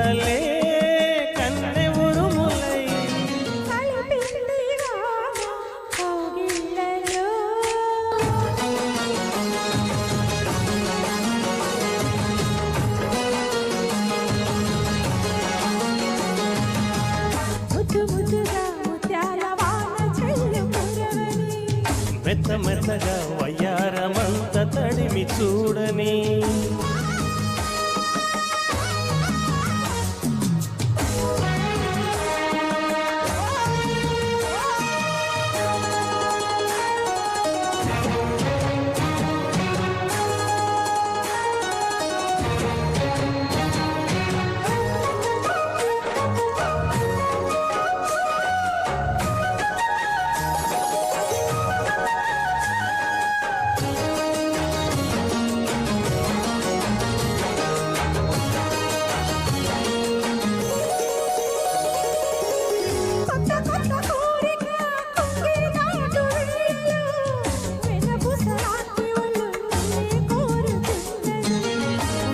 కవ్వింతలే కన్నె ఉరుములై మెత్త మెత్తగా వయ్యారమంత తడిమి చూడని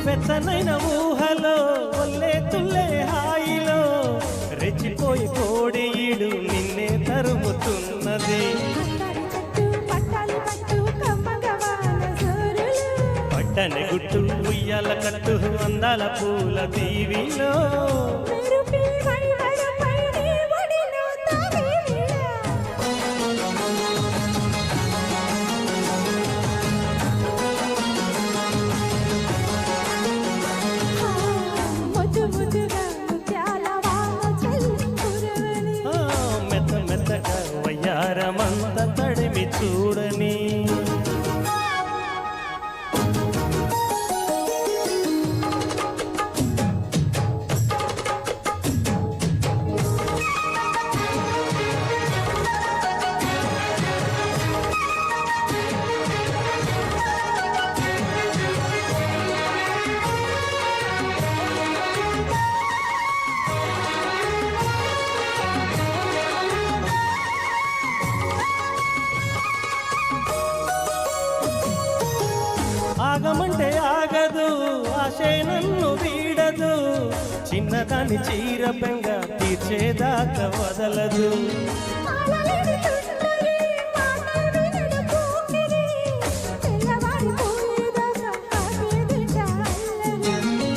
వెచ్చనైన ఊహలో ఒల్లే తుల్లే హాయిలో రెచ్చిపోయి కోడియీడు నిన్నే తరుముతున్నది పట్టని గుట్టు ఉయ్యాల కట్టు అందాల పూల దీవిలో వయ్యారమంత తడిమి చూడని ఆగమంటే ఆగదు ఆశే నన్ను వీడదు చిన్నదాని చీర బెంగ తీర్చేదాకా వదలదు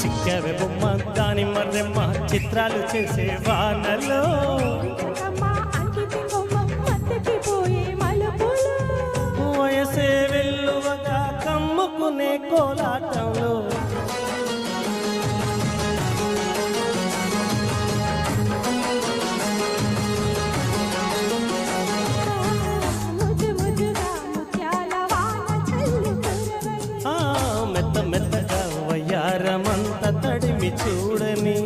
చిక్కవే బొమ్మ దాని మర్రెమ్మ చిత్రాలు చేసే వానలో వయసే వెల్లువగా కమ్ముకునే కోలాటంలో మెత్త మెత్తగా వయ్యారమంత తడిమి చూడని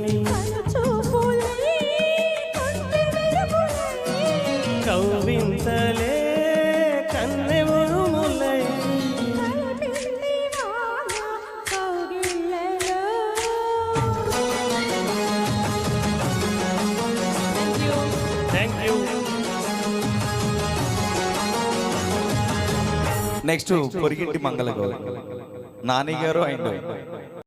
కవ్వింతలే కన్నె ఉరుములై థ్యాంక్ యూ. నెక్స్ట్ పొరిగింటి మంగళ గౌరి నాని గారు అండ్